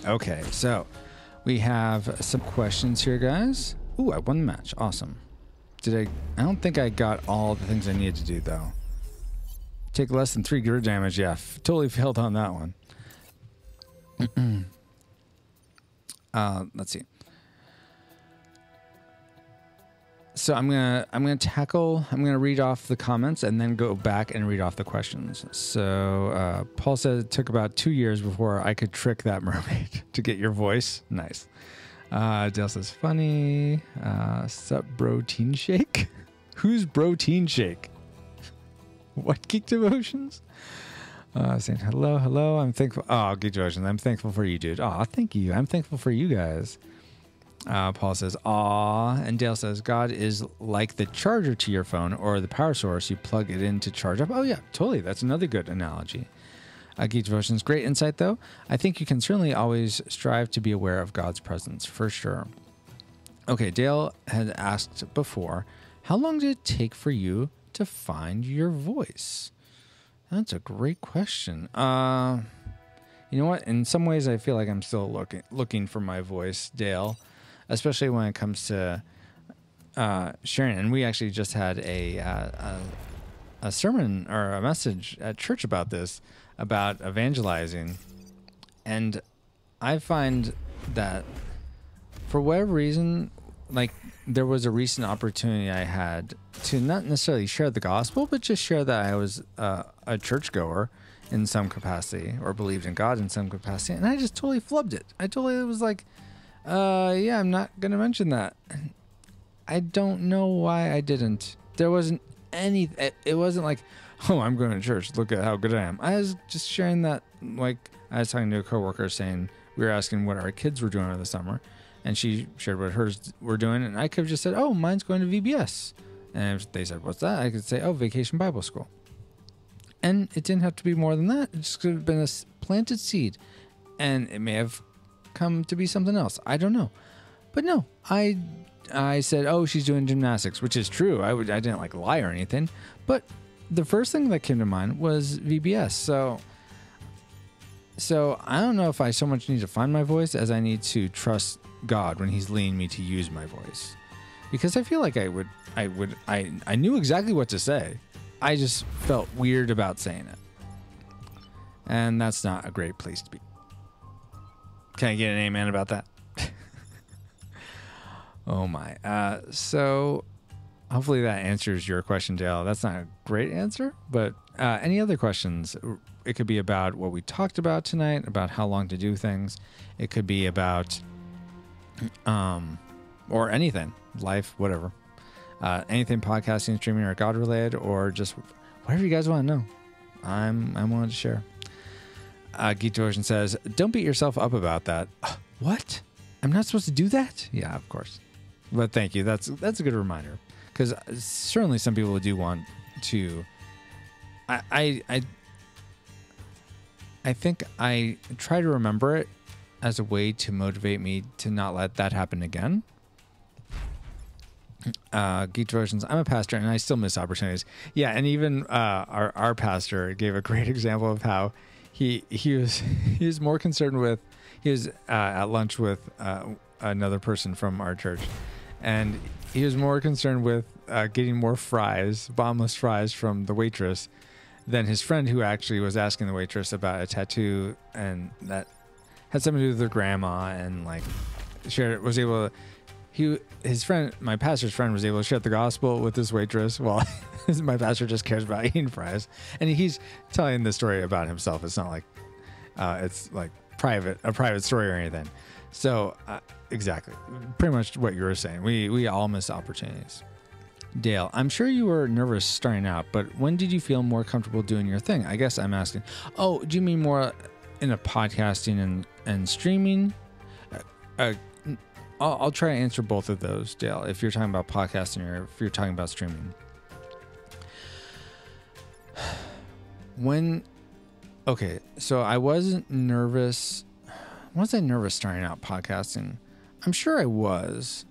Okay, so we have some questions here, guys. Ooh, I won the match. Awesome. I don't think I got all the things I needed to do, though. Take less than 3 gear damage. Yeah, totally failed on that one. Let's see. So I'm gonna read off the comments and then go back and read off the questions. So Paul said it took about 2 years before I could trick that mermaid to get your voice. Nice. Dale says funny. Sup bro teen shake? Who's bro teen shake? What Geek Devotions? Saying hello. I'm thankful. Oh, Geek Devotions. I'm thankful for you, dude. Oh, thank you. I'm thankful for you guys. Paul says, aw. And Dale says, God is like the charger to your phone or the power source. You plug it in to charge up. Oh, yeah, totally. That's another good analogy. Geek Devotions. Great insight, though. I think you can certainly always strive to be aware of God's presence, for sure. Okay, Dale had asked before, how long did it take for you to find your voice? That's a great question. You know what? In some ways, I feel like I'm still looking for my voice, Dale, especially when it comes to sharing. And we actually just had a sermon or a message at church about this, about evangelizing. And I find that for whatever reason, like there was a recent opportunity I had to not necessarily share the gospel, but just share that I was a churchgoer in some capacity or believed in God in some capacity. And I just totally flubbed it. I totally was like, yeah, I'm not going to mention that. I don't know why I didn't. There wasn't any, it wasn't like, oh, I'm going to church. Look at how good I am. I was just sharing that, like I was talking to a coworker saying, we were asking what our kids were doing over the summer. And she shared what hers were doing. And I could have just said, oh, mine's going to VBS. And if they said, what's that? I could say, oh, Vacation Bible School. And it didn't have to be more than that. It just could have been a planted seed. And it may have come to be something else. I don't know. But no, I said, oh, she's doing gymnastics, which is true. I didn't like lie or anything. But the first thing that came to mind was VBS. So I don't know if I so much need to find my voice as I need to trust God when he's leading me to use my voice. Because I feel like I knew exactly what to say. I just felt weird about saying it. And that's not a great place to be. Can I get an amen about that? Oh my. So hopefully that answers your question, Dale. That's not a great answer, but any other questions? It could be about what we talked about tonight, about how long to do things. It could be about, or anything, life, whatever. Anything podcasting, streaming, or God related, or just whatever you guys want to know. I'm willing to share. Geek Devotion says, don't beat yourself up about that. What? I'm not supposed to do that? Yeah, of course. But thank you. That's a good reminder. Because certainly some people do want to... I think I try to remember it as a way to motivate me to not let that happen again. Geek Devotions, I'm a pastor and I still miss opportunities. Yeah, and even our pastor gave a great example of how he was more concerned with, he was at lunch with another person from our church, and he was more concerned with getting more fries, bombless fries from the waitress, than his friend who actually was asking the waitress about a tattoo, and that had something to do with their grandma, and like was able to, his friend, my pastor's friend, was able to share the gospel with this waitress while my pastor just cares about eating fries. And he's telling the story about himself. It's not like it's like a private story or anything. So exactly, pretty much what you were saying. We all miss opportunities. Dale, I'm sure you were nervous starting out, but when did you feel more comfortable doing your thing? I guess I'm asking. Oh, do you mean more in a podcasting and streaming? I'll try to answer both of those, Dale, if you're talking about podcasting or if you're talking about streaming. Okay, so I wasn't nervous. Was I nervous starting out podcasting? I'm sure I was.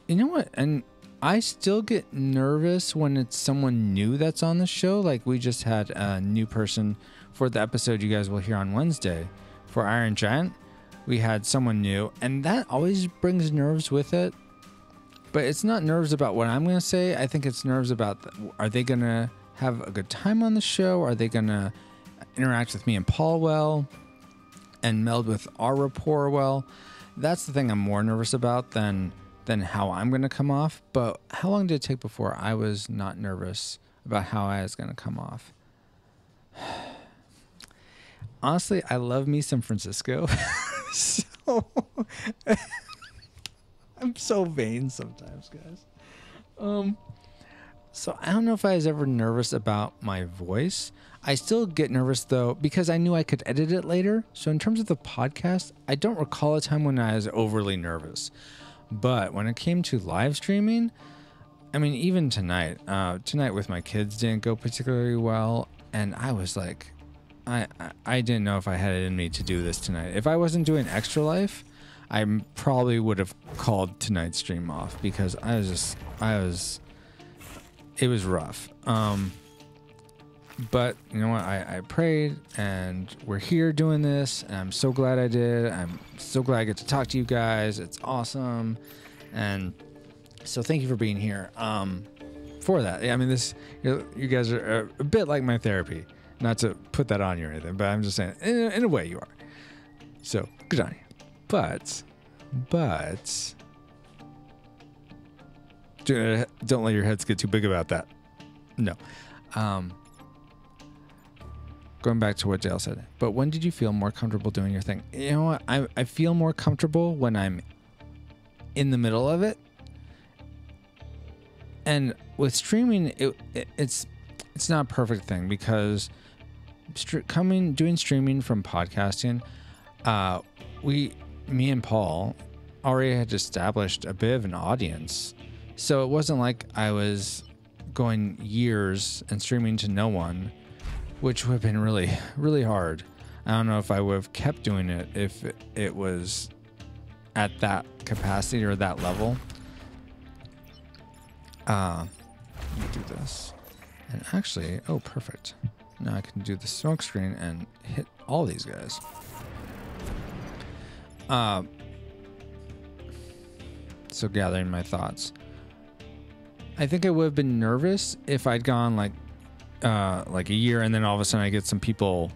You know what? And I still get nervous when it's someone new that's on the show. Like we just had a new person for the episode you guys will hear on Wednesday for Iron Giant, we had someone new, and that always brings nerves with it. But it's not nerves about what I'm going to say. I think it's nerves about, are they going to have a good time on the show? Are they going to interact with me and Paul well and meld with our rapport well? That's the thing I'm more nervous about than how I'm going to come off. But how long did it take before I was not nervous about how I was going to come off? Honestly, I love me some Francisco. So I'm so vain sometimes, guys. So I don't know if I was ever nervous about my voice. I still get nervous though because I knew I could edit it later. So in terms of the podcast, I don't recall a time when I was overly nervous. But when it came to live streaming, I mean, even tonight with my kids didn't go particularly well, and I was like, I didn't know if I had it in me to do this tonight. If I wasn't doing Extra Life, I probably would have called tonight's stream off because it was rough. But you know what? I prayed, and we're here doing this, and I'm so glad I did. I'm so glad I get to talk to you guys. It's awesome. And so thank you for being here. For that. I mean, you guys are a bit like my therapy. Not to put that on you or anything, but I'm just saying, in a way you are. So, good on you. But, don't let your heads get too big about that. No. Going back to what Dale said. But when did you feel more comfortable doing your thing? You know what? I feel more comfortable when I'm in the middle of it. And with streaming, it's not a perfect thing because doing streaming from podcasting, me and Paul already had established a bit of an audience. So it wasn't like I was going years and streaming to no one, which would have been really, really hard. I don't know if I would have kept doing it if it was at that capacity or that level. Let me do this. And actually, oh, perfect. Now I can do the smoke screen and hit all these guys. So gathering my thoughts. I think I would have been nervous if I'd gone like a year and then all of a sudden I get some people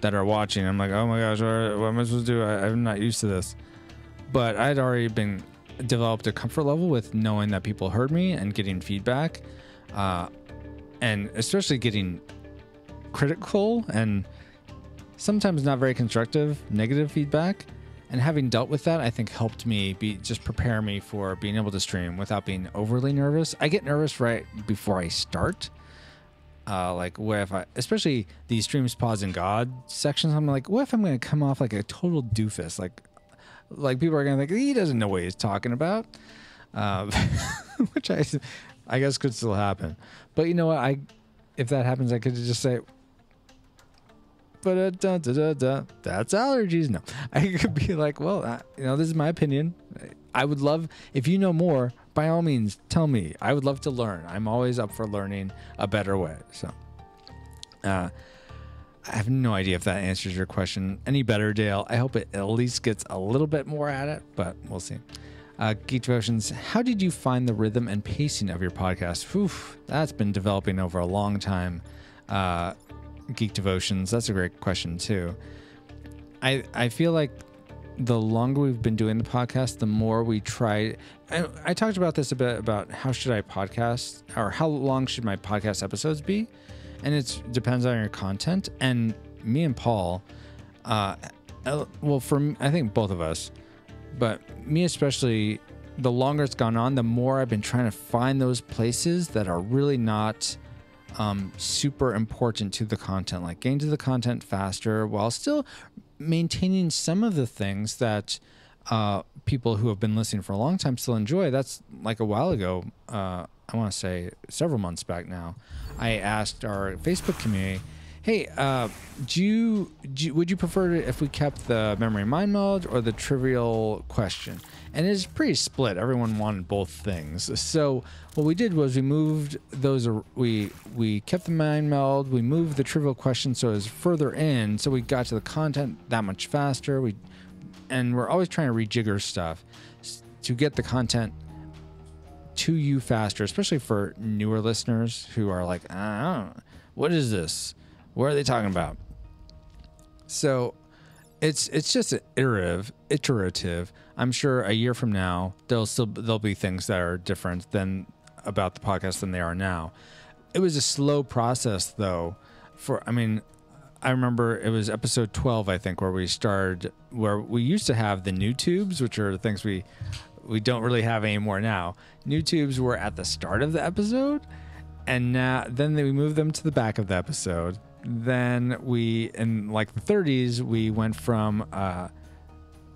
that are watching. I'm like, oh my gosh, what am I supposed to do? I'm not used to this. But I'd already developed a comfort level with knowing that people heard me and getting feedback. And especially getting critical and sometimes not very constructive, negative feedback. And having dealt with that, I think helped me prepare me for being able to stream without being overly nervous. I get nervous right before I start. Like what if especially these streams pause in God sections, I'm like, what if I'm going to come off like a total doofus? Like people are going to think he doesn't know what he's talking about. Which I guess could still happen. But you know what? If that happens, I could just say, that's allergies. No, I could be like, well, this is my opinion. I would love, if you know more, by all means, tell me. I would love to learn. I'm always up for learning a better way. So, I have no idea if that answers your question any better, Dale. I hope it at least gets a little bit more at it, but we'll see. Geek Devotions, how did you find the rhythm and pacing of your podcast? Oof, that's been developing over a long time. Geek Devotions, that's a great question too. I feel like the longer we've been doing the podcast, the more we try. I talked about this a bit about how should I podcast or how long should my podcast episodes be? And it depends on your content. And me and Paul, well, I think both of us, but me especially, the longer it's gone on, the more I've been trying to find those places that are really not super important to the content, like getting to the content faster while still maintaining some of the things that people who have been listening for a long time still enjoy. That's like a while ago. I want to say several months back now, I asked our Facebook community, Hey, would you prefer if we kept the memory mind meld or the trivial question? And it's pretty split. Everyone wanted both things. So what we did was we moved those. We kept the mind meld. We moved the trivial question so it was further in. So we got to the content that much faster. And we're always trying to rejigger stuff to get the content to you faster, especially for newer listeners who are like, I don't know, what is this? What are they talking about? So it's just iterative. I'm sure a year from now there'll be things that are different than about the podcast than they are now. It was a slow process though. I remember it was episode 12, I think, where we used to have the new tubes, which are the things we don't really have anymore now. New tubes were at the start of the episode, and then we moved them to the back of the episode. Then in like the 30s, we went from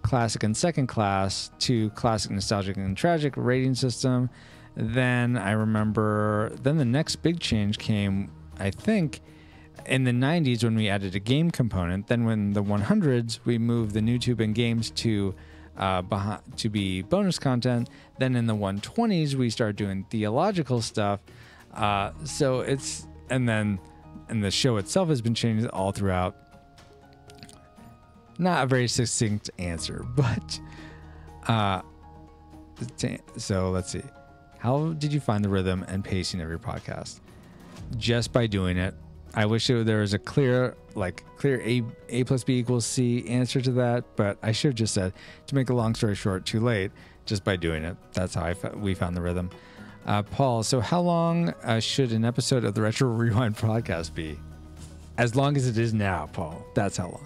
classic and second class to classic, nostalgic, and tragic rating system. Then I remember, the next big change came, I think, in the 90s when we added a game component. Then when the 100s, we moved the new tube and games to be bonus content. Then in the 120s, we started doing theological stuff. And the show itself has been changed all throughout. Not a very succinct answer, but so let's see. How did you find the rhythm and pacing of your podcast? Just by doing it. I wish there was a clear A plus B equals C answer to that, but I should have just said, to make a long story short, too late, just by doing it. That's how we found the rhythm. Paul, so how long should an episode of the Retro Rewind podcast be? As long as it is now, Paul. That's how long.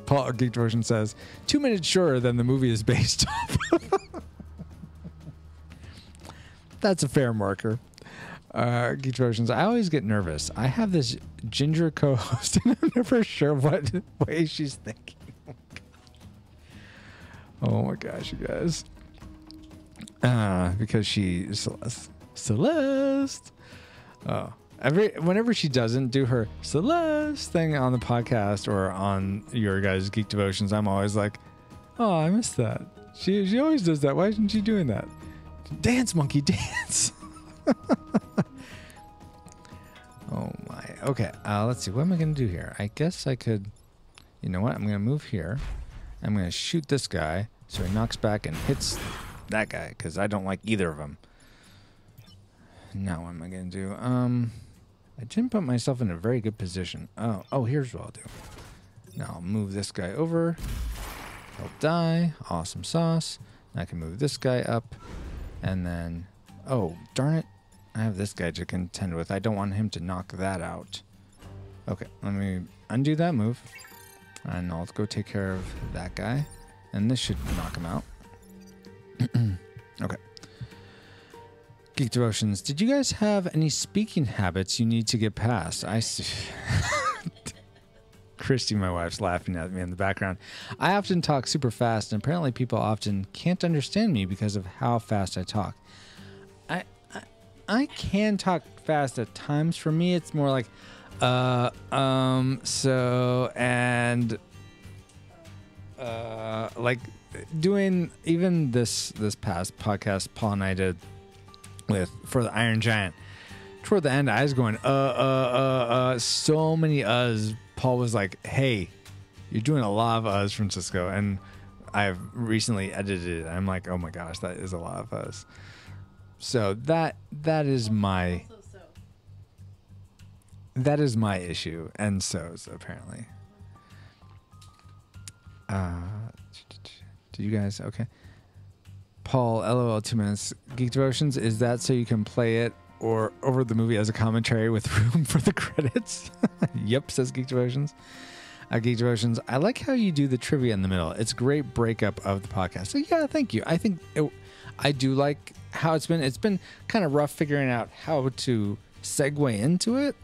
Paul Geek Devotion says, 2 minutes shorter than the movie is based off. That's a fair marker. Geek Devotions, I always get nervous. I have this ginger co-host, and I'm never sure what way she's thinking. Oh my gosh, you guys. Because she's Celeste. Oh, whenever she doesn't do her Celeste thing on the podcast or on your guys' Geek Devotions, I'm always like, oh, I missed that. She always does that. Why isn't she doing that? Dance, monkey, dance. Oh my. Okay. Let's see. What am I going to do here? I guess I could. You know what? I'm going to move here. I'm going to shoot this guy so he knocks back and hits that guy because I don't like either of them. Now what am I going to do? I didn't put myself in a very good position. Oh, here's what I'll do. Now I'll move this guy over. He'll die. Awesome sauce. I can move this guy up. And then, oh, darn it. I have this guy to contend with. I don't want him to knock that out. Okay, let me undo that move. And I'll go take care of that guy. And this should knock him out. Okay. Geek Devotions, did you guys have any speaking habits you need to get past? I see. Christy, my wife's laughing at me in the background. I often talk super fast, and apparently people often can't understand me because of how fast I talk. I can talk fast at times. For me, it's more like, so, and, like doing even this past podcast Paul and I did for the Iron Giant. Toward the end, I was going, so many uhs. Paul was like, hey, you're doing a lot of uhs, Francisco. And I've recently edited it. I'm like, oh my gosh, that is a lot of uhs. So that is my issue, and so's apparently. Did you guys okay? Paul, LOL, 2 minutes. Geek Devotions, is that so you can play it or over the movie as a commentary with room for the credits? Yep, says Geek Devotions. Geek Devotions, I like how you do the trivia in the middle. It's a great breakup of the podcast. So yeah, thank you. I think I do like how it's been kind of rough figuring out how to segue into it.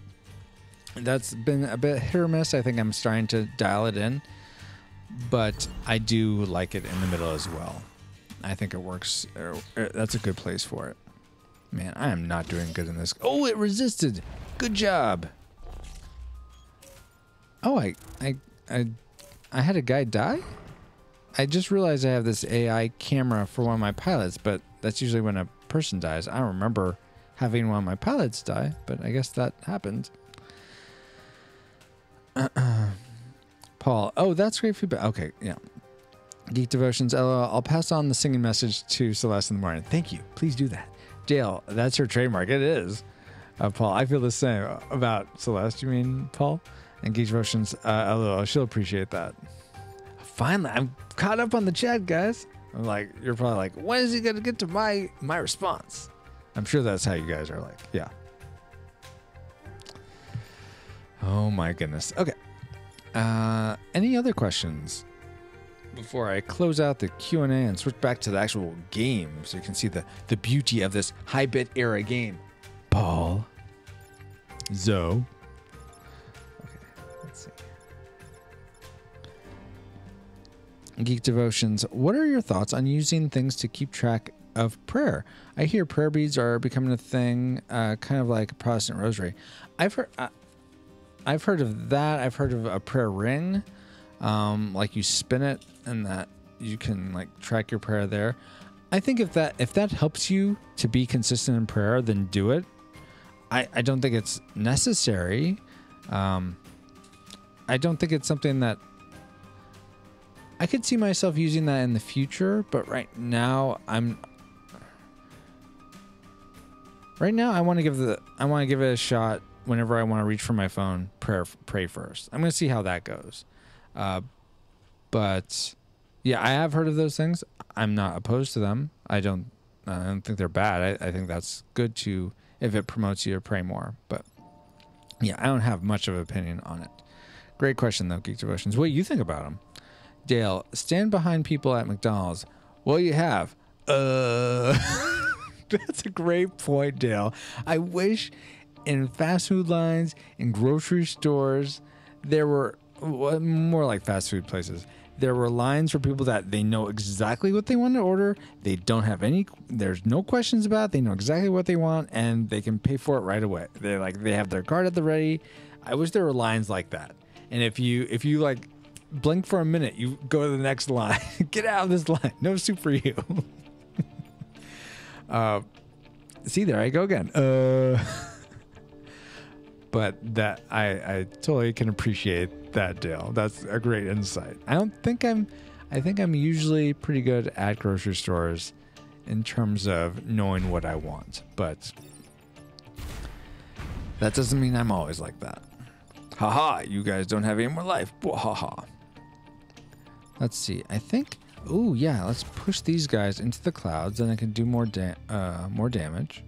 That's been a bit hit or miss. I think I'm starting to dial it in, but I do like it in the middle as well. I think it works. That's a good place for it. Man, I am not doing good in this. Oh, it resisted. Good job. Oh, I had a guy die? I just realized I have this AI camera for one of my pilots, but that's usually when a person dies. I don't remember having one of my pilots die, but I guess that happened. Paul, oh, that's great feedback. Okay, yeah. Geek Devotions, LOL. I'll pass on the singing message to Celeste in the morning. Thank you. Please do that. Dale, that's her trademark. It is. Paul, I feel the same about Celeste. You mean, Paul? And Geek Devotions, LOL. She'll appreciate that. Finally, I'm caught up on the chat, guys. I'm like, you're probably like, when is he going to get to my response? I'm sure that's how you guys are like. Yeah. Oh, my goodness. Okay. Any other questions before I close out the Q&A and switch back to the actual game so you can see the beauty of this high-bit era game? Paul. Zoe. Okay, let's see. Geek Devotions, what are your thoughts on using things to keep track of prayer? I hear prayer beads are becoming a thing, kind of like a Protestant rosary. I've heard of that. I've heard of a prayer ring, like you spin it and that you can like track your prayer there. I think if that helps you to be consistent in prayer, then do it. I don't think it's necessary. I don't think it's something that I could see myself using that in the future, but right now I want to give it a shot. Whenever I want to reach for my phone, pray first. I'm going to see how that goes. But yeah, I have heard of those things. I'm not opposed to them. I don't think they're bad. I think that's good to, if it promotes you to pray more. But yeah, I don't have much of an opinion on it. Great question though, Geek Devotions. What do you think about them? Dale, stand behind people at McDonald's. Well, you have. That's a great point, Dale. I wish in fast food lines, in grocery stores, there were, more like fast food places, there were lines for people that they know exactly what they want to order. They don't have there's no questions about it. They know exactly what they want and they can pay for it right away. They have their card at the ready. I wish there were lines like that. And if you like blink for a minute, you go to the next line. Get out of this line. No soup for you. See, there I go again. But that I totally can appreciate that, Dale. That's a great insight. I think I'm usually pretty good at grocery stores in terms of knowing what I want, but that doesn't mean I'm always like that. Haha, you guys don't have any more life. Haha. Let's see. I think. Oh yeah, let's push these guys into the clouds, and I can do more damage.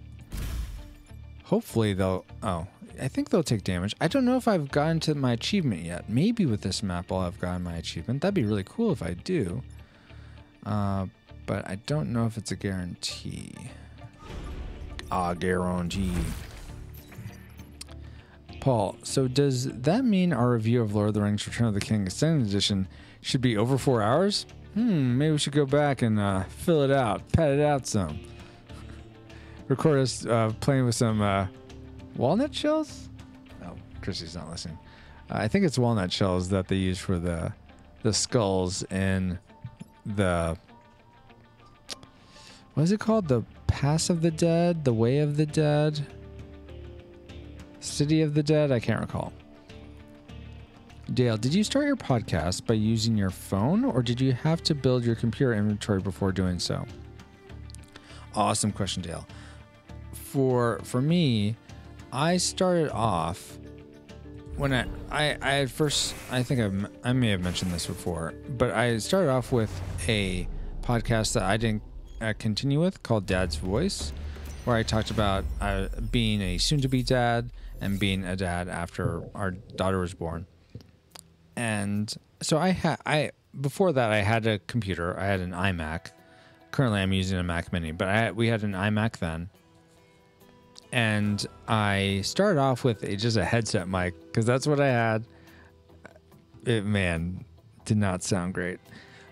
Hopefully they'll. Oh. I think they'll take damage. I don't know if I've gotten to my achievement yet. Maybe with this map I'll have gotten my achievement. That'd be really cool if I do. But I don't know if it's a guarantee. Guarantee. Paul, so does that mean our review of Lord of the Rings Return of the King Extended Edition should be over 4 hours? Maybe we should go back and fill it out. Pad it out some. Record us playing with some... walnut shells? Oh, Chrissy's not listening. I think it's walnut shells that they use for the skulls in the... What is it called? The Pass of the Dead? The Way of the Dead? City of the Dead? I can't recall. Dale, did you start your podcast by using your phone, or did you have to build your computer inventory before doing so? Awesome question, Dale. For me... I started off when I at first, I think I may have mentioned this before, but I started off with a podcast that I didn't continue with called Dad's Voice, where I talked about being a soon-to-be dad and being a dad after our daughter was born. And so before that I had a computer. I had an iMac. Currently I'm using a Mac Mini, but we had an iMac then. And I started off with just a headset mic because that's what I had. It, did not sound great.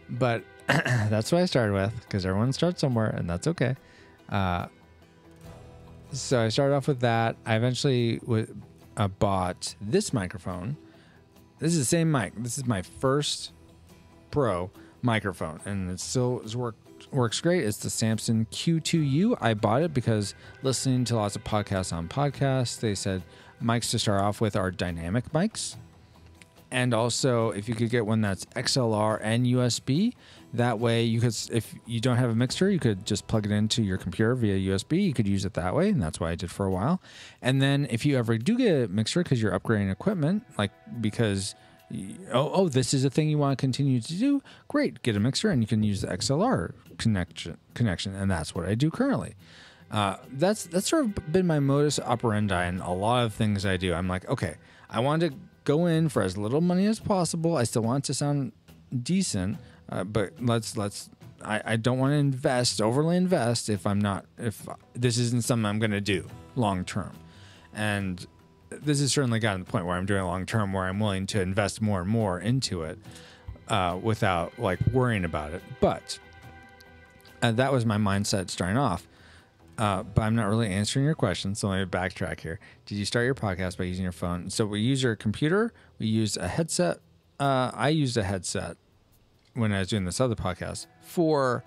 But that's what I started with because everyone starts somewhere and that's okay. So I started off with that. I eventually bought this microphone, This is the same mic. This is my first Pro microphone, and it still works great. It's the Samson Q2U. I bought it because listening to lots of podcasts on podcasts, they said mics to start off with are dynamic mics. And also, if you could get one that's XLR and USB, that way you could, if you don't have a mixer, you could just plug it into your computer via USB. You could use it that way, and that's what I did for a while. And then if you ever do get a mixer because you're upgrading equipment, like because this is a thing you want to continue to do, great, get a mixer and you can use the XLR connection, and that's what I do currently. That's sort of been my modus operandi in a lot of things I do. I'm like, okay, I want to go in for as little money as possible. I still want it to sound decent, but I don't want to overly invest if this isn't something I'm going to do long term. And this has certainly gotten to the point where I'm doing it long term, where I'm willing to invest more and more into it without like worrying about it. But that was my mindset starting off. But I'm not really answering your question, so let me backtrack here. Did you start your podcast by using your phone? So we use your computer. We use a headset. I used a headset when I was doing this other podcast. For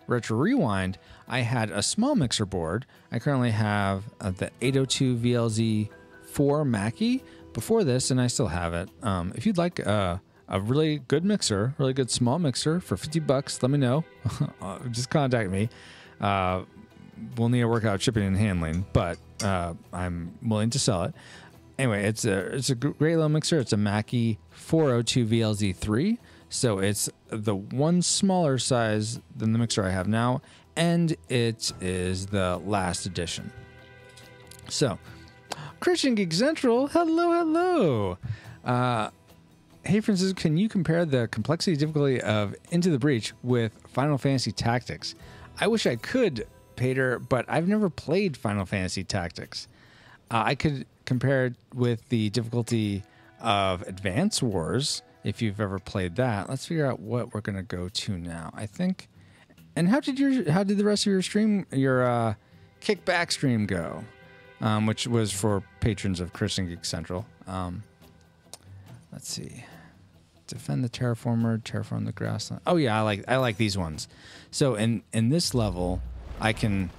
Retro Rewind, I had a small mixer board. I currently have the 802 VLZ4 Mackie before this, and I still have it. If you'd like a really good mixer, really good small mixer for $50, let me know. Just contact me. We'll need to work out shipping and handling, but I'm willing to sell it. Anyway, it's a great little mixer. It's a Mackie 402 VLZ3, so it's the one smaller size than the mixer I have now, and it is the last edition. So, Christian Geek Central, hello. Hey, Francis, can you compare the complexity and difficulty of Into the Breach with Final Fantasy Tactics? I wish I could, Peter, but I've never played Final Fantasy Tactics. I could compare it with the difficulty of Advance Wars, if you've ever played that. Let's figure out what we're going to go to now. I think. And how did the rest of your stream, your kickback stream go? Which was for patrons of Christian Geek Central. Let's see. Defend the terraform the grassland. Oh yeah, I like these ones. So in this level, I can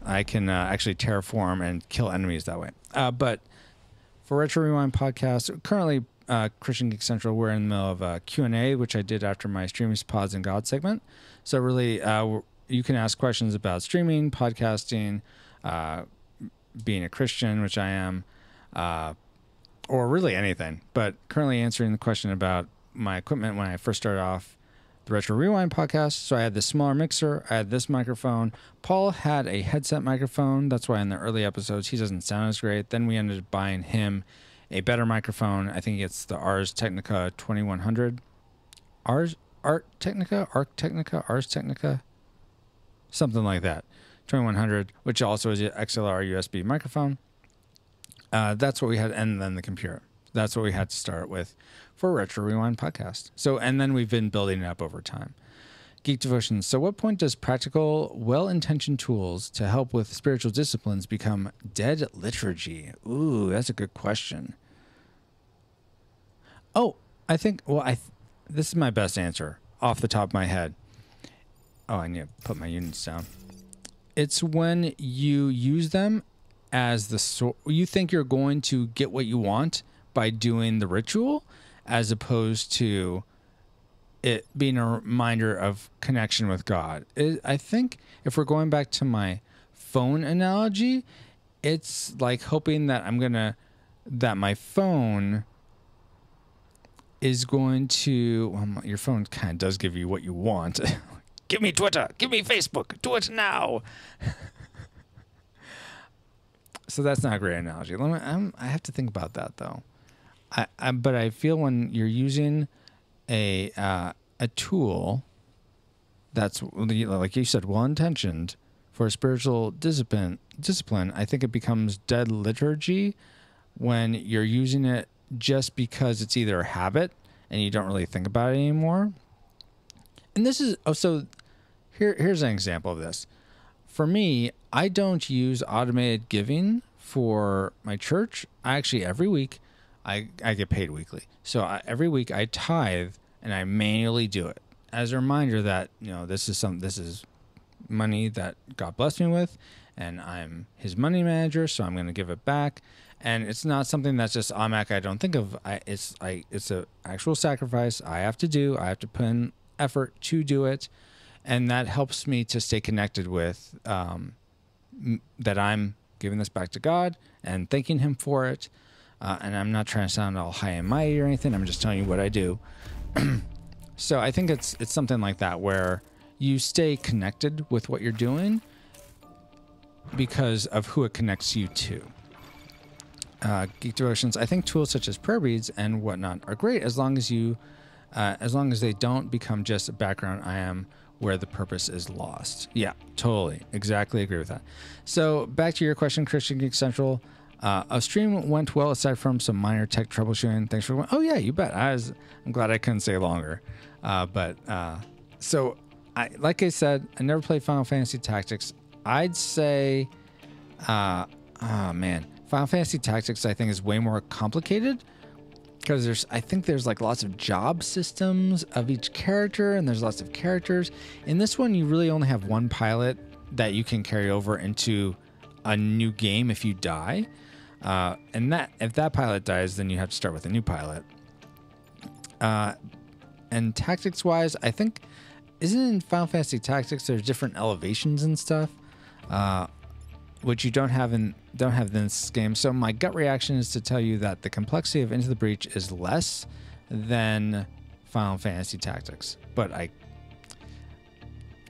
actually terraform and kill enemies that way. But for Retro Rewind podcast, currently Christian Geek Central, we're in the middle of a Q&A, which I did after my Streams, Pods, and God segment. So really, you can ask questions about streaming, podcasting, being a Christian, which I am, or really anything. But currently answering the question about my equipment when I first started off the Retro Rewind podcast. So I had this smaller mixer, I had this microphone. Paul had a headset microphone. That's why in the early episodes he doesn't sound as great. Then we ended up buying him a better microphone. I think it's the Ars Technica 2100. Ars Technica, something like that. 2100, which also is an XLR USB microphone. That's what we had, and then the computer. That's what we had to start with for Retro Rewind podcast. So, and then we've been building it up over time. Geek Devotions. So what point does practical, well-intentioned tools to help with spiritual disciplines become dead liturgy? Ooh, that's a good question. Oh, I think, this is my best answer off the top of my head. Oh, I need to put my units down. It's when you use them as you think you're going to get what you want by doing the ritual, as opposed to it being a reminder of connection with God. I think if we're going back to my phone analogy, it's like hoping that that my phone is going to, well, your phone kind of does give you what you want. Give me Twitter, give me Facebook, do it now. So that's not a great analogy. I have to think about that though. But I feel when you're using a tool that's, like you said, well-intentioned for a spiritual discipline, I think it becomes dead liturgy when you're using it just because it's either a habit and you don't really think about it anymore. And this is, here's an example of this. For me, I don't use automated giving for my church. Every week, I get paid weekly. So every week I tithe and I manually do it as a reminder that, this is money that God blessed me with, and I'm his money manager, so I'm going to give it back. And it's not something that's just automatic. I don't think of. It's an actual sacrifice I have to do. I have to put in effort to do it, and that helps me to stay connected with that I'm giving this back to God and thanking him for it. And I'm not trying to sound all high and mighty or anything. I'm just telling you what I do. So I think it's something like that where you stay connected with what you're doing because of who it connects you to. Geek Devotions. I think tools such as prayer beads and whatnot are great as long as they don't become just a background I am where the purpose is lost. Yeah, totally. Exactly agree with that. So back to your question, Christian Geek Central. A stream went well aside from some minor tech troubleshooting. Thanks for going. Oh yeah, you bet. I'm glad I couldn't stay longer. So like I said, I never played Final Fantasy Tactics. I'd say, Final Fantasy Tactics, I think, is way more complicated because there's like lots of job systems of each character, and there's lots of characters. In this one, you really only have one pilot that you can carry over into a new game if you die. And if that pilot dies, then you have to start with a new pilot. And tactics-wise, I think, isn't in Final Fantasy Tactics there's different elevations and stuff, which you don't have in this game. So my gut reaction is to tell you that the complexity of Into the Breach is less than Final Fantasy Tactics, but I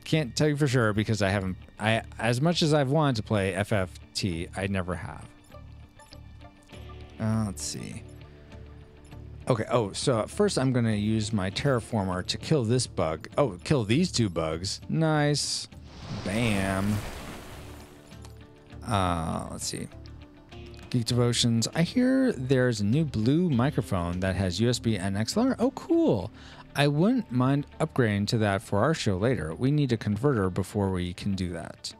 can't tell you for sure because as much as I've wanted to play FFT, I never have. Let's see. Okay. Oh, so first I'm going to use my terraformer to kill this bug. Oh, kill these two bugs. Nice. Bam. Let's see. Geek Devotions. I hear there's a new blue microphone that has USB and XLR. Oh, cool. I wouldn't mind upgrading to that for our show later. We need a converter before we can do that.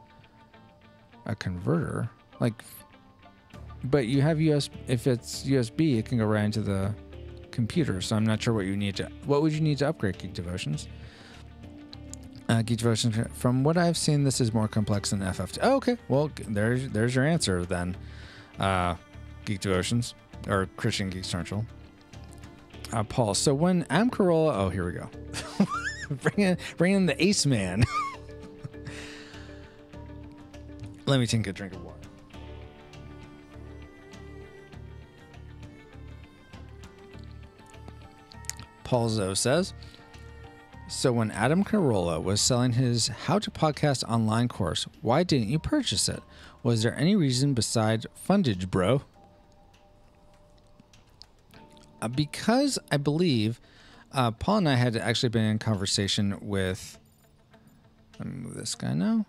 A converter? But you have USB. If it's USB, it can go right into the computer. So I'm not sure what would you need to upgrade, Geek Devotions? Geek Devotions. From what I've seen, this is more complex than FFT. Oh, okay. Well, there's your answer then. Geek Devotions or Christian Geek Central. Paul. So when Adam Corolla, oh, here we go. bring in the Ace Man. Let me take a drink of water. Paul Zoe says, so when Adam Corolla was selling his How to Podcast Online course, why didn't you purchase it? Was there any reason beside fundage, bro? Because I believe Paul and I had actually been in conversation with... Let me move this guy now.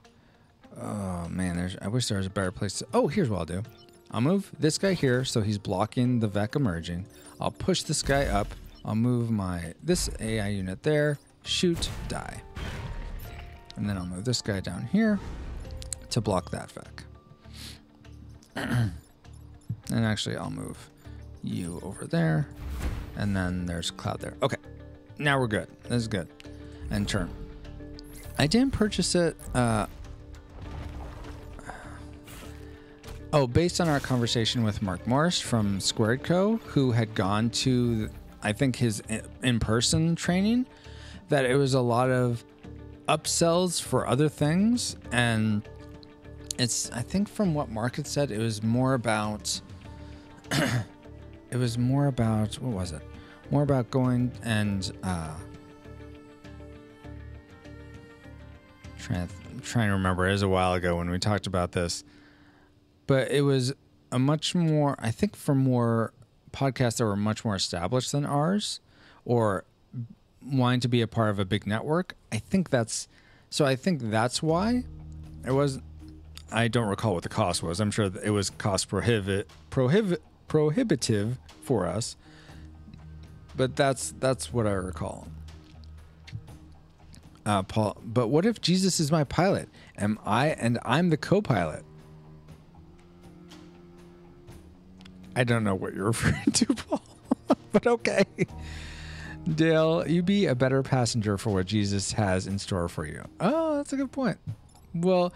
Oh, man, I wish there was a better place to... Oh, here's what I'll do. I'll move this guy here so he's blocking the VEC emerging. I'll push this guy up. I'll move this AI unit there. Shoot, die. And then I'll move this guy down here to block that VEC. And actually, I'll move you over there. And then there's Cloud there. Okay, now we're good. This is good. And turn. I didn't purchase it. Based on our conversation with Mark Morris from Squared Co., who had gone to, I think, his in-person training, that it was a lot of upsells for other things. And I think from what Mark had said, it was more about, what was it? More about going and, trying to remember. It was a while ago when we talked about this. But it was a much more, I think, for more podcasts that were much more established than ours, or wanting to be a part of a big network. I think that's why it was. I don't recall what the cost was. I'm sure it was cost prohibitive for us. But that's what I recall. Paul, but what if Jesus is my pilot? I'm the co-pilot? I don't know what you're referring to, Paul, but okay. Dale, you be a better passenger for what Jesus has in store for you. Oh, that's a good point. Well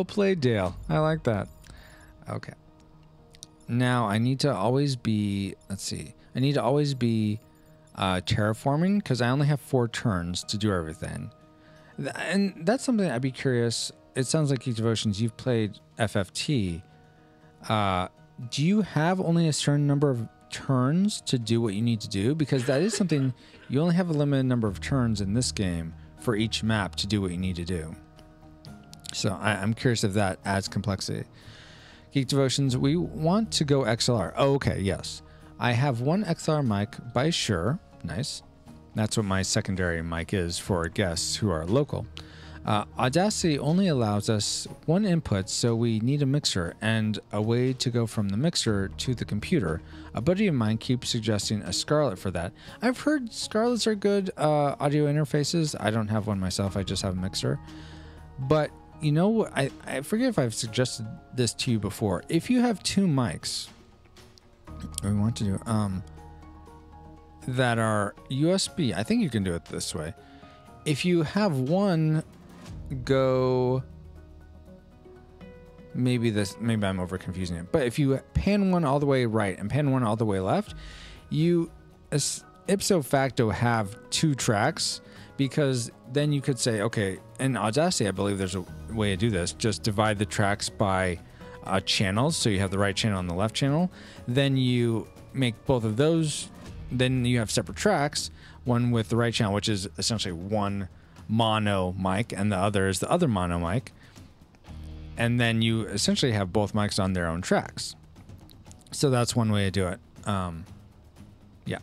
played, Dale. I like that. Okay. Now I need to always be, terraforming because I only have 4 turns to do everything. And that's something I'd be curious. It sounds like Geek Devotions, you've played FFT. Do you have only a certain number of turns to do what you need to do? Because that is something, you only have a limited number of turns in this game for each map to do what you need to do. So I'm curious if that adds complexity. Geek Devotions, we want to go XLR. Oh, okay, yes. I have one XLR mic by Shure. Nice. That's what my secondary mic is for guests who are local. Audacity only allows us one input, so we need a mixer and a way to go from the mixer to the computer. A buddy of mine keeps suggesting a Scarlett for that. I've heard Scarletts are good audio interfaces. I don't have one myself. I just have a mixer. But, you know, I forget if I've suggested this to you before. If you have 2 mics, we want to do that are USB, I think you can do it this way. If you have one go, maybe I'm over confusing it, but if you pan one all the way right and pan one all the way left, you ipso facto have 2 tracks, because then you could say, okay, in Audacity, I believe there's a way to do this. Just divide the tracks by channels, so you have the right channel and the left channel. Then you make both of those. Then you have separate tracks, one with the right channel, which is essentially one mono mic, and the other is the other mono mic. And then you essentially have both mics on their own tracks. So that's one way to do it. Yeah.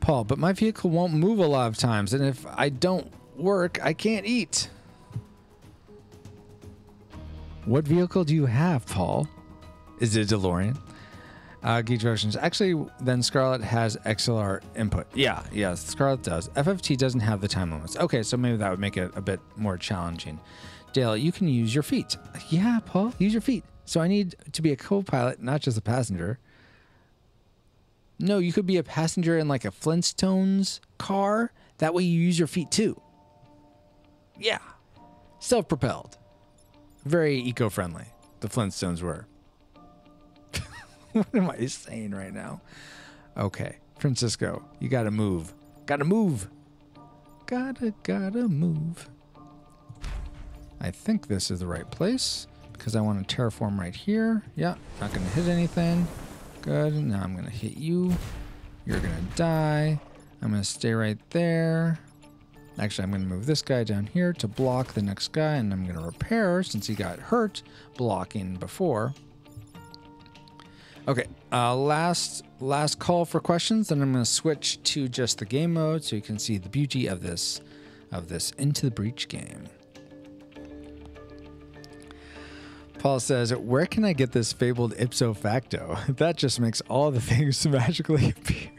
Paul, but my vehicle won't move a lot of times, and if I don't work, I can't eat. What vehicle do you have, Paul? Is it a DeLorean? Geek Devotions. Actually, then Scarlett has XLR input. Yeah, Scarlett does. FFT doesn't have the time limits. Okay, so maybe that would make it a bit more challenging. Dale, you can use your feet. Yeah, Paul, use your feet. So I need to be a co-pilot, not just a passenger. No, you could be a passenger in like a Flintstones car. That way you use your feet too. Yeah. Self-propelled. Very eco-friendly. The Flintstones were. What am I saying right now? Okay. Francisco, you gotta move. Gotta move. Gotta move. I think this is the right place because I want to terraform right here. Yeah, not gonna hit anything. Good. Now I'm gonna hit you. You're gonna die. I'm gonna stay right there. Actually, I'm gonna move this guy down here to block the next guy, and I'm gonna repair since he got hurt blocking before. Okay, last call for questions. Then I'm going to switch to just the game mode so you can see the beauty of this Into the Breach game. Paul says, "Where can I get this fabled ipso facto? That just makes all the things magically appear."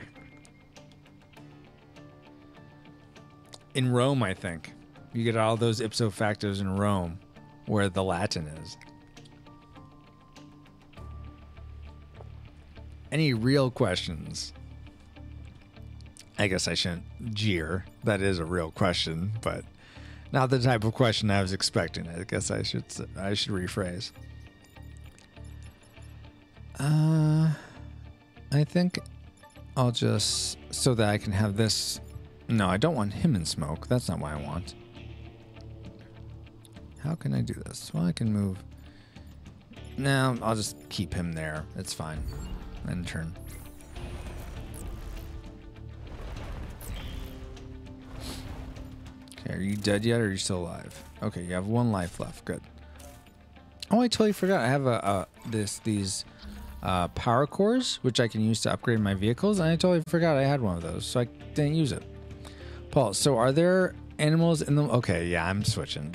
In Rome, I think you get all those ipso factos in Rome, where the Latin is. Any real questions? I guess I shouldn't jeer. That is a real question, but not the type of question I was expecting. I guess I should rephrase. I think I'll just, so that I can have this. No, I don't want him in smoke. That's not what I want. How can I do this? Well, I can move. No, I'll just keep him there. It's fine. End turn. Okay, are you dead yet, or are you still alive? Okay, you have 1 life left. Good. Oh, I totally forgot. I have these power cores, which I can use to upgrade my vehicles, and I totally forgot I had one of those, so I didn't use it. Paul, so are there animals in the... Okay, yeah, I'm switching.